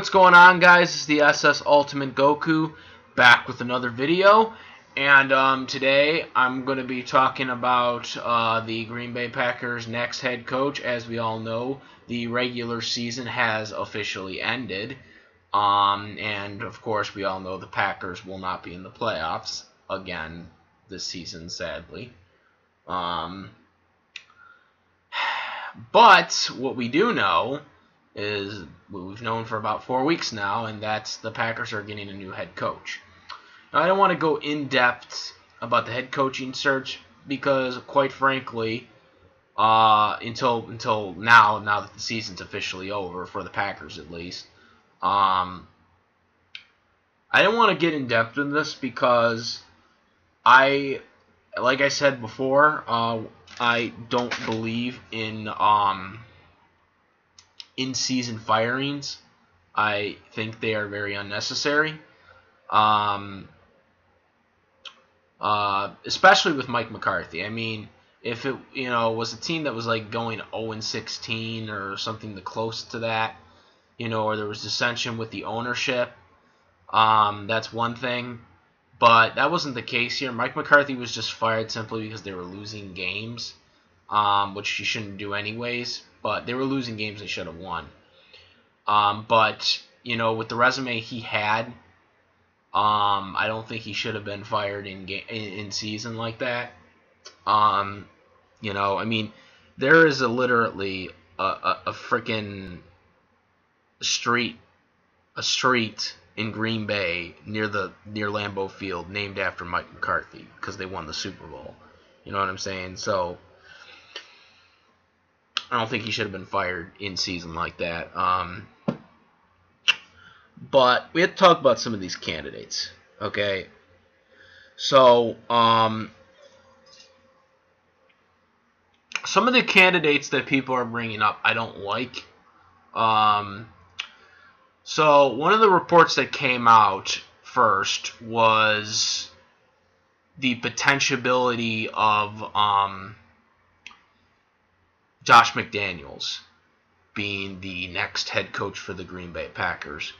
what's going on, guys? It's the SS Ultimate Goku back with another video, and today I'm going to be talking about the Green Bay Packers' next head coach. As we all know, the regular season has officially ended, and of course we all know the Packers will not be in the playoffs again this season, sadly. But what we do know is what we've known for about 4 weeks now, and that's the Packers are getting a new head coach. Now, I don't want to go in depth about the head coaching search because, quite frankly, until now that the season's officially over for the Packers at least, I don't want to get in depth in this because like I said before, I don't believe in-season firings. I think they are very unnecessary, especially with Mike McCarthy. I mean, if it was a team that was like going 0-16 or something close to that, or there was dissension with the ownership, that's one thing. But that wasn't the case here. Mike McCarthy was just fired simply because they were losing games, which you shouldn't do anyways. But they were losing games they should have won. But with the resume he had, I don't think he should have been fired in season like that. I mean, there is literally a freaking street in Green Bay near Lambeau Field named after Mike McCarthy because they won the Super Bowl. You know what I'm saying? So I don't think he should have been fired in season like that. But we have to talk about some of these candidates. Okay. So some of the candidates that people are bringing up I don't like. So one of the reports that came out first was the potentiality of Josh McDaniels being the next head coach for the Green Bay Packers.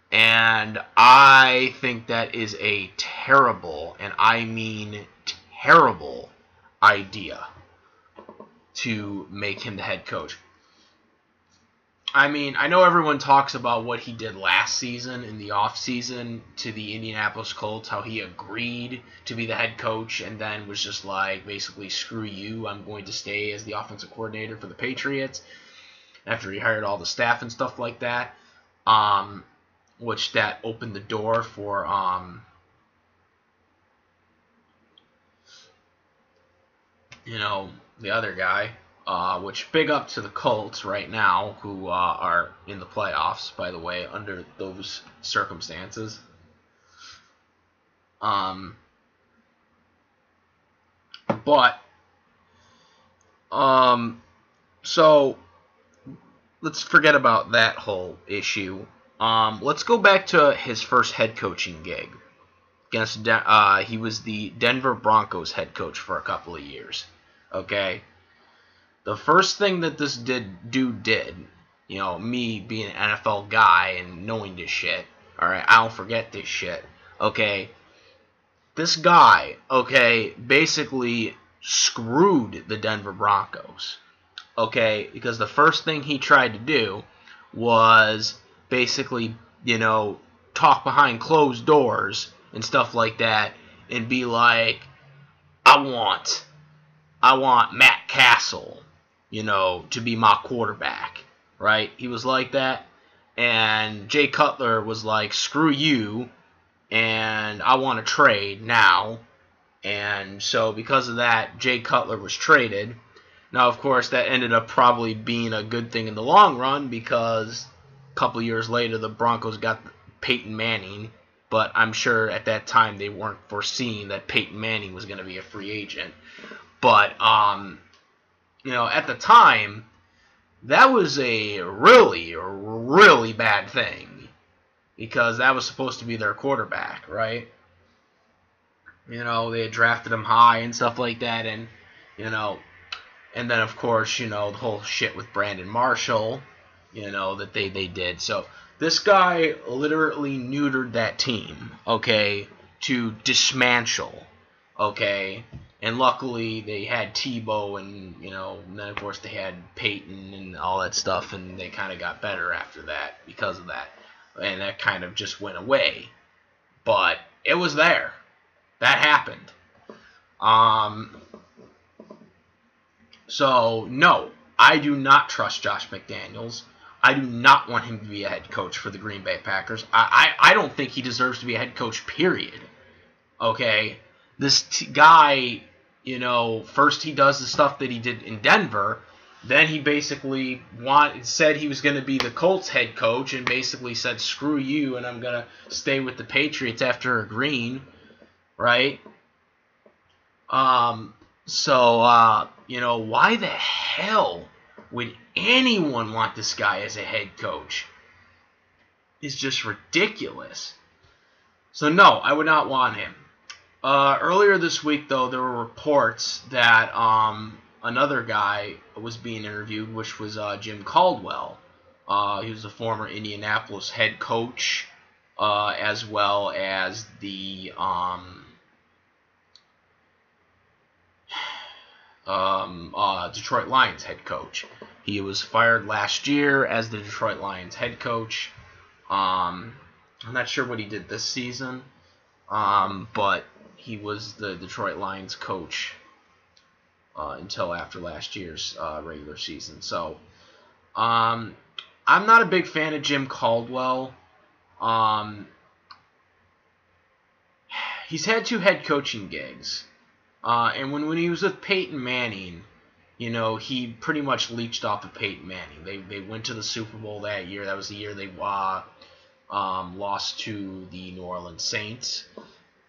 And I think that is a terrible, and I mean terrible, idea to make him the head coach. I mean, I know everyone talks about what he did last season in the offseason to the Indianapolis Colts, how he agreed to be the head coach and then was just like, basically, screw you, I'm going to stay as the offensive coordinator for the Patriots after he hired all the staff and stuff like that, which that opened the door for the other guy. Which big up to the Colts right now, who are in the playoffs, by the way, under those circumstances. So let's forget about that whole issue. Let's go back to his first head coaching gig. He was the Denver Broncos head coach for a couple of years. Okay. The first thing that this dude did, me being an NFL guy and knowing this shit, alright, I don't forget this shit, okay, this guy, okay, basically screwed the Denver Broncos, okay, because the first thing he tried to do was basically, talk behind closed doors and stuff like that and be like, I want Matt Castle, to be my quarterback, right? He was like that, and Jay Cutler was like, screw you, and I want to trade now, and so because of that, Jay Cutler was traded. Now, of course, that ended up probably being a good thing in the long run, because a couple years later, the Broncos got Peyton Manning, but I'm sure at that time they weren't foreseeing that Peyton Manning was going to be a free agent. But, at the time, that was a really, really bad thing. Because that was supposed to be their quarterback, right? They had drafted him high and stuff like that. And, and then, of course, the whole shit with Brandon Marshall, that they did. So This guy literally neutered that team, okay, to dismantle, okay? And luckily they had Tebow and, and then of course they had Peyton and all that stuff, and they kind of got better after that because of that. And that kind of just went away. But it was there. That happened. So, no, I do not trust Josh McDaniels. I do not want him to be a head coach for the Green Bay Packers. I don't think he deserves to be a head coach, period. Okay? This guy, first he does the stuff that he did in Denver. Then he basically said he was going to be the Colts head coach and basically said, screw you, and I'm going to stay with the Patriots after agreeing. Right? So, why the hell would anyone want this guy as a head coach? It's just ridiculous. So, no, I would not want him. Earlier this week, though, there were reports that another guy was being interviewed, which was Jim Caldwell. He was a former Indianapolis head coach, as well as the Detroit Lions head coach. He was fired last year as the Detroit Lions head coach. I'm not sure what he did this season, but he was the Detroit Lions coach until after last year's regular season. So, I'm not a big fan of Jim Caldwell. He's had 2 head coaching gigs. And when he was with Peyton Manning, he pretty much leached off of Peyton Manning. They went to the Super Bowl that year. That was the year they lost to the New Orleans Saints.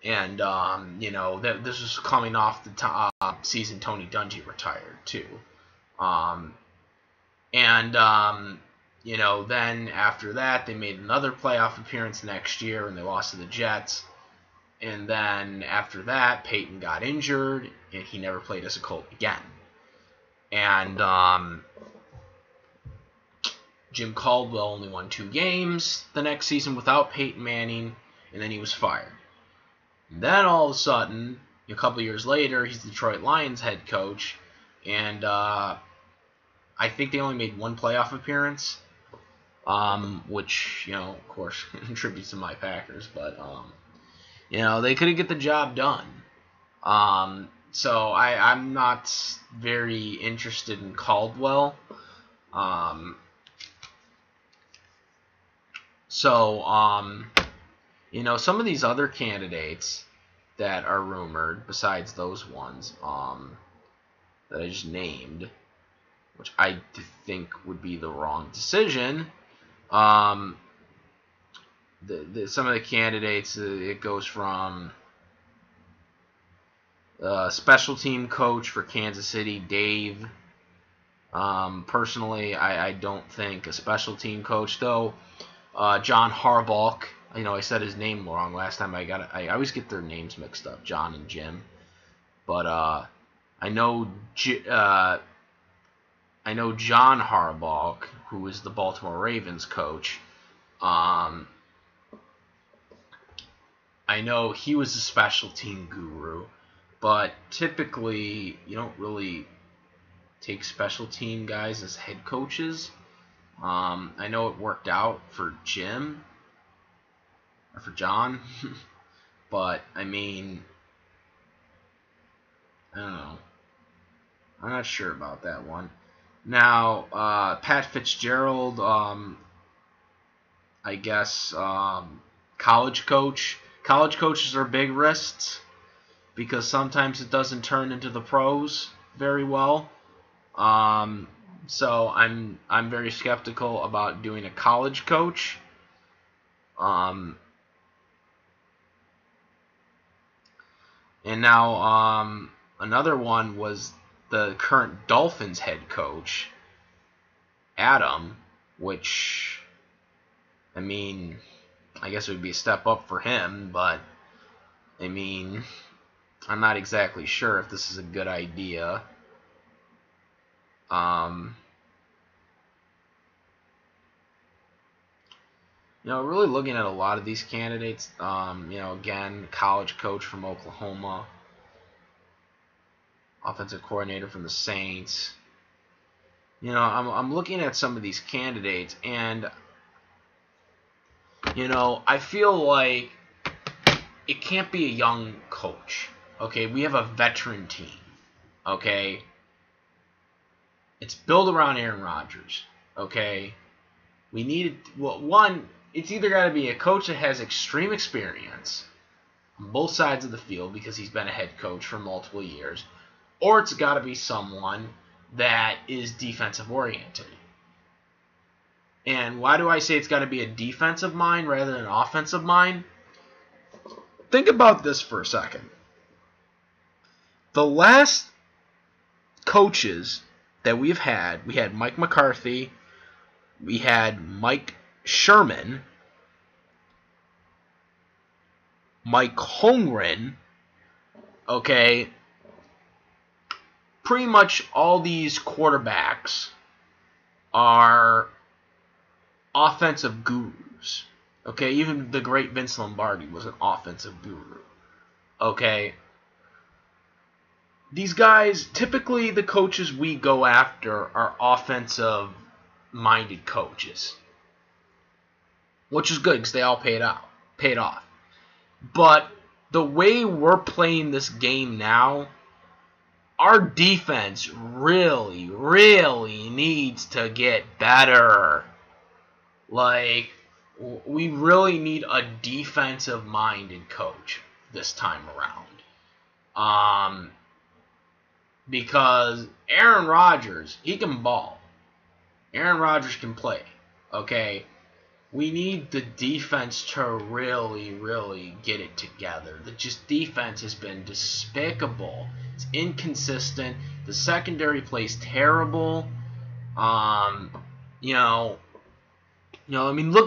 And, this was coming off the season Tony Dungy retired, too. Then after that, they made another playoff appearance next year, and they lost to the Jets. And then after that, Peyton got injured, and he never played as a Colt again. And Jim Caldwell only won 2 games the next season without Peyton Manning, and then he was fired. And then all of a sudden, a couple of years later, he's the Detroit Lions head coach, and I think they only made 1 playoff appearance, which, of course, contributes to my Packers, but they couldn't get the job done. So I'm not very interested in Caldwell. Some of these other candidates that are rumored, besides those ones that I just named, which I think would be the wrong decision, some of the candidates, it goes from special team coach for Kansas City, Dave. Personally, I don't think a special team coach, though. John Harbaugh, I said his name wrong last time. I always get their names mixed up, John and Jim. But I know John Harbaugh, who is the Baltimore Ravens coach. I know he was a special team guru, but typically you don't really take special team guys as head coaches. I know it worked out for Jim, or for John, but I don't know. I'm not sure about that one. Now, Pat Fitzgerald, I guess, college coach. College coaches are big risks because sometimes it doesn't turn into the pros very well. So I'm very skeptical about doing a college coach. And now another one was the current Dolphins head coach, Adam, which, I guess it would be a step up for him, but, I'm not exactly sure if this is a good idea. Really looking at a lot of these candidates. Again, college coach from Oklahoma, offensive coordinator from the Saints. I'm looking at some of these candidates, and I feel like it can't be a young coach. Okay, we have a veteran team. Okay, it's built around Aaron Rodgers. Okay, we need one. It's either got to be a coach that has extreme experience on both sides of the field because he's been a head coach for multiple years, or it's got to be someone that is defensive oriented. And why do I say it's got to be a defensive mind rather than an offensive mind? Think about this for a second. The last coaches that we had Mike McCarthy, we had Mike Sherman, Mike Holmgren, okay, pretty much all these quarterbacks are offensive gurus. Okay, even the great Vince Lombardi was an offensive guru. Okay, these guys, typically the coaches we go after are offensive-minded coaches, which is good because they all paid off. But the way we're playing this game now, our defense really, really needs to get better. Like, we really need a defensive-minded coach this time around. Because Aaron Rodgers, he can ball. Aaron Rodgers can play. Okay? We need the defense to really, really get it together. The defense has been despicable. It's inconsistent. The secondary plays terrible. Look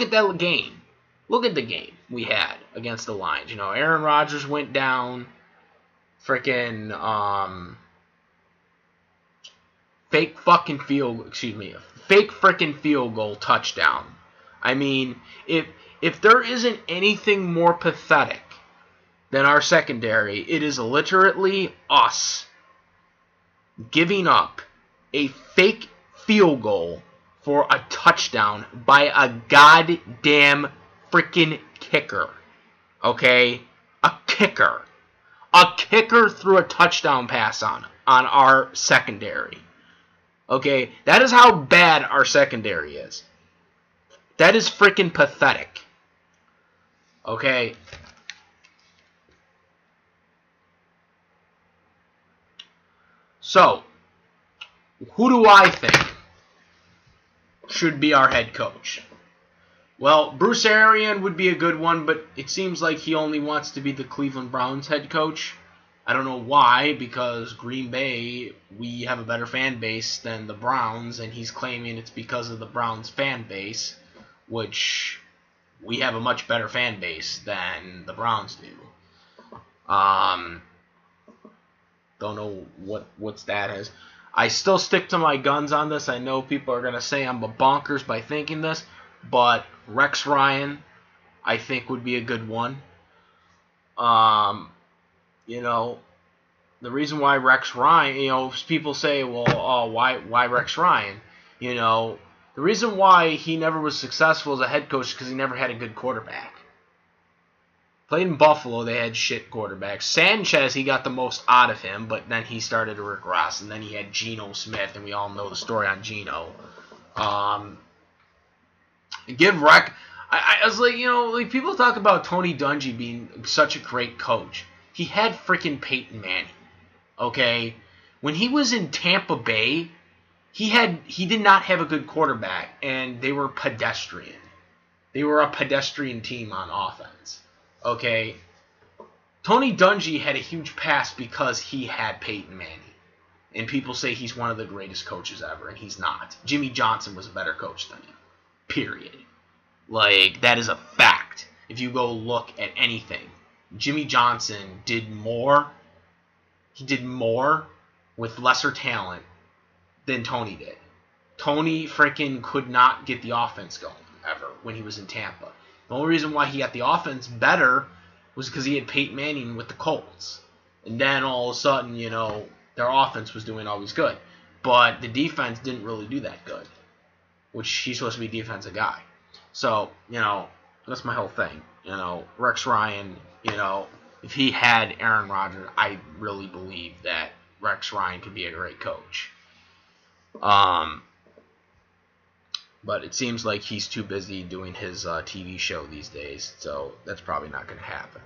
at that game. Look at the game we had against the Lions. Aaron Rodgers went down. Fake freaking field goal touchdown. I mean, if there isn't anything more pathetic than our secondary, it is literally us giving up a fake field goal for a touchdown by a goddamn freaking kicker. Okay? A kicker. A kicker threw a touchdown pass on our secondary. Okay? That is how bad our secondary is. That is freaking pathetic. Okay? So, who do I think should be our head coach? Well, Bruce Arians would be a good one, but it seems like he only wants to be the Cleveland Browns head coach. I don't know why, because Green Bay, we have a better fan base than the Browns, and he's claiming it's because of the Browns fan base, which we have a much better fan base than the Browns do. Don't know what's that is. I still stick to my guns on this. I know people are going to say I'm bonkers by thinking this, but Rex Ryan, I think, would be a good one. The reason why Rex Ryan, people say, well, why Rex Ryan? The reason why he never was successful as a head coach is because he never had a good quarterback. Played in Buffalo, they had shit quarterbacks. Sanchez, he got the most out of him, but then he started to regress, and then he had Geno Smith, and we all know the story on Geno. I was like, people talk about Tony Dungy being such a great coach. He had freaking Peyton Manning, okay? When he was in Tampa Bay, he did not have a good quarterback, and they were pedestrian. They were a pedestrian team on offense, okay? Tony Dungy had a huge pass because he had Peyton Manning. And people say he's one of the greatest coaches ever, and he's not. Jimmy Johnson was a better coach than him. Period. Like, that is a fact. If you go look at anything, Jimmy Johnson did more. He did more with lesser talent than Tony did. Tony freaking could not get the offense going ever when he was in Tampa. The only reason why he got the offense better was because he had Peyton Manning with the Colts. And then all of a sudden, their offense was doing always good. But the defense didn't really do that good, which he's supposed to be a defensive guy. So, that's my whole thing. Rex Ryan, if he had Aaron Rodgers, I really believe that Rex Ryan could be a great coach. But it seems like he's too busy doing his TV show these days, so that's probably not going to happen.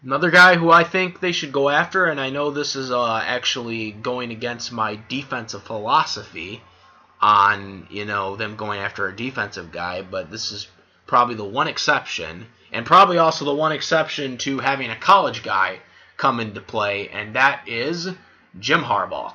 Another guy who I think they should go after, and I know this is actually going against my defensive philosophy on, them going after a defensive guy, but this is probably the one exception, and probably also the one exception to having a college guy come into play, and that is Jim Harbaugh.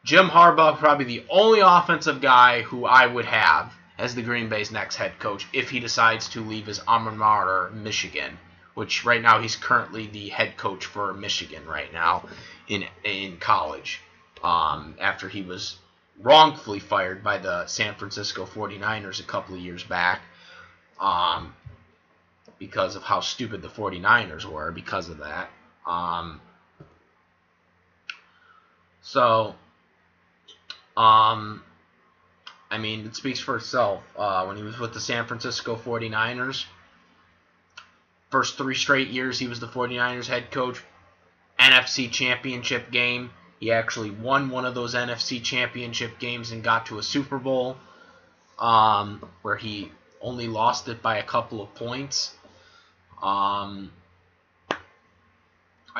Jim Harbaugh, probably the only offensive guy who I would have as the Green Bay's next head coach if he decides to leave his alma mater, Michigan, which right now he's currently the head coach for Michigan right now in college, after he was wrongfully fired by the San Francisco 49ers a couple of years back, because of how stupid the 49ers were because of that. It speaks for itself. When he was with the San Francisco 49ers, first 3 straight years he was the 49ers head coach, NFC Championship game. He actually won one of those NFC Championship games and got to a Super Bowl, where he only lost it by a couple of points. I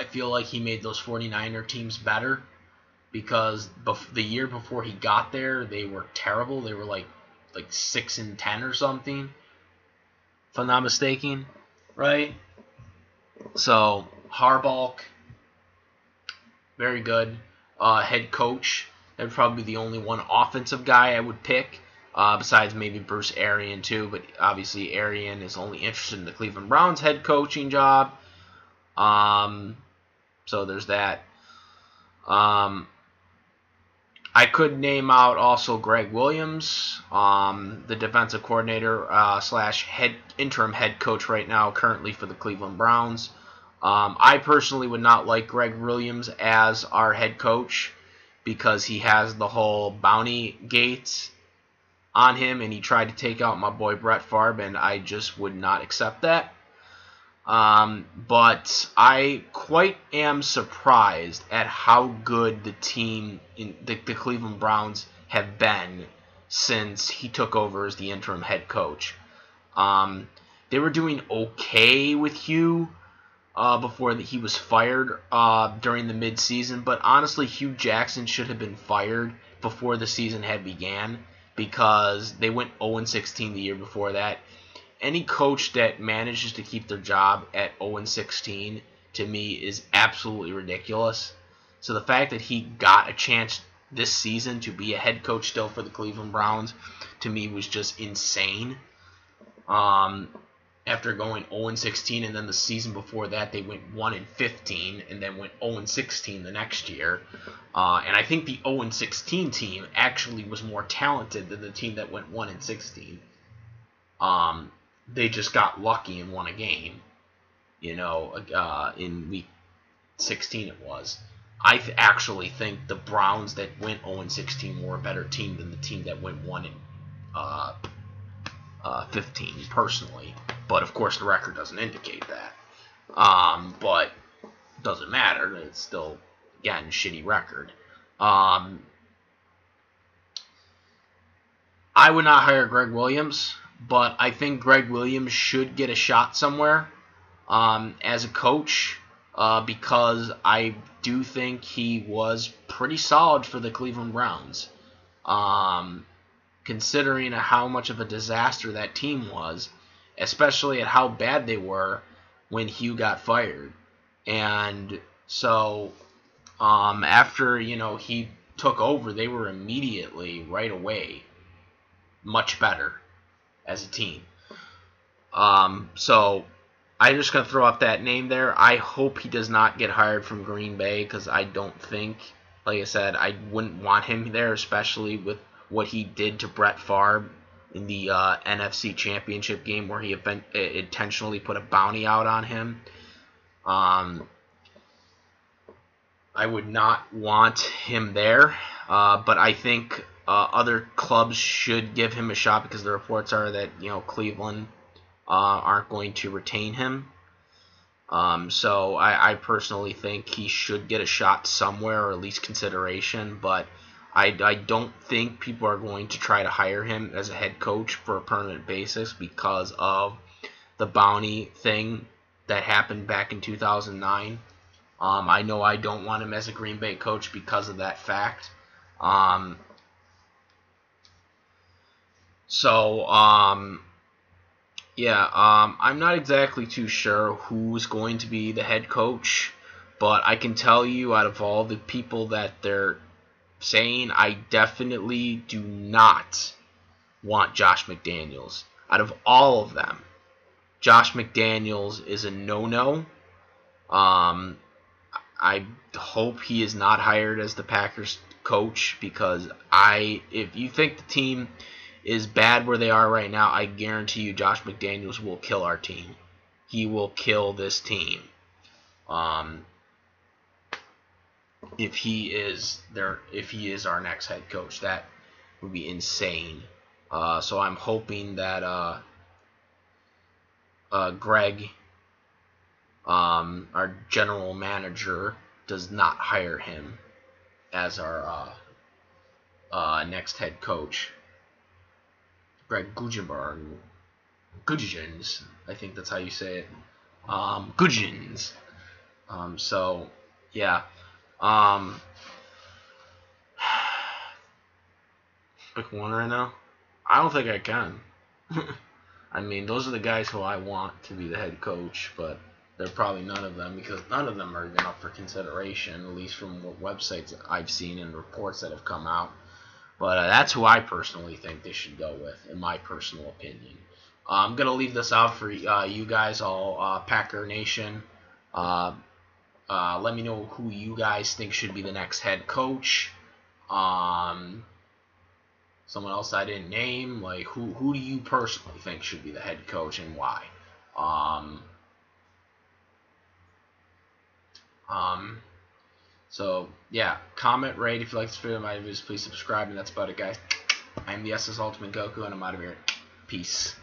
feel like he made those 49er teams better, because the year before he got there, they were terrible. They were like 6-10 or something, if I'm not mistaken, right? So Harbaugh, very good head coach. That'd probably be the only one offensive guy I would pick, besides maybe Bruce Arians too. But obviously Arians is only interested in the Cleveland Browns head coaching job. So there's that. I could name out also Greg Williams, the defensive coordinator / interim head coach right now, currently for the Cleveland Browns. I personally would not like Greg Williams as our head coach, because he has the whole bounty gate on him, and he tried to take out my boy Brett Favre, and I just would not accept that. But I quite am surprised at how good the team, the Cleveland Browns, have been since he took over as the interim head coach. They were doing okay with Hugh before he was fired during the midseason, but honestly, Hugh Jackson should have been fired before the season had began, because they went 0-16 the year before that. Any coach that manages to keep their job at 0-16, to me, is absolutely ridiculous. So the fact that he got a chance this season to be a head coach still for the Cleveland Browns, to me, was just insane. After going 0-16, and then the season before that, they went 1-15, and then went 0-16 the next year. And I think the 0-16 team actually was more talented than the team that went 1-16. They just got lucky and won a game, in week 16 it was. I actually think the Browns that went 0-16 were a better team than the team that went 1-15, personally. But, of course, the record doesn't indicate that. But it doesn't matter. It's still, again, shitty record. I would not hire Greg Williams, but I think Greg Williams should get a shot somewhere as a coach, because I do think he was pretty solid for the Cleveland Browns, considering how much of a disaster that team was, especially at how bad they were when Hugh got fired. And so after he took over, they were immediately, right away, much better as a team. So I'm just going to throw up that name there. I hope he does not get hired from Green Bay, because I don't think Like I said, I wouldn't want him there, especially with what he did to Brett Favre in the NFC Championship game, where he intentionally put a bounty out on him. I would not want him there, but I think other clubs should give him a shot, because the reports are that Cleveland aren't going to retain him. So I personally think he should get a shot somewhere, or at least consideration, but I don't think people are going to try to hire him as a head coach for a permanent basis because of the bounty thing that happened back in 2009. I know I don't want him as a Green Bay coach because of that fact. I'm not exactly too sure who's going to be the head coach, but I can tell you, out of all the people that they're saying, I definitely do not want Josh McDaniels. Out of all of them, Josh McDaniels is a no-no. I hope he is not hired as the Packers coach, because if you think the team is bad where they are right now, I guarantee you Josh McDaniels will kill our team. He will kill this team. If he is our next head coach, that would be insane. So I'm hoping that Greg, our general manager, does not hire him as our next head coach. Greg Gudgens, I think that's how you say it. Gudgens. Pick one right now? I don't think I can. I mean, those are the guys who I want to be the head coach, but they're probably none of them, because none of them are even up for consideration, at least from what websites I've seen and reports that have come out. But that's who I personally think they should go with, in my personal opinion. I'm going to leave this out for you guys, all Packer Nation. Let me know who you guys think should be the next head coach. Someone else I didn't name. Like, who do you personally think should be the head coach, and why? Comment, rate if you like this video. My videos, please subscribe, and that's about it, guys. I'm the SS Ultimate Goku, and I'm out of here. Peace.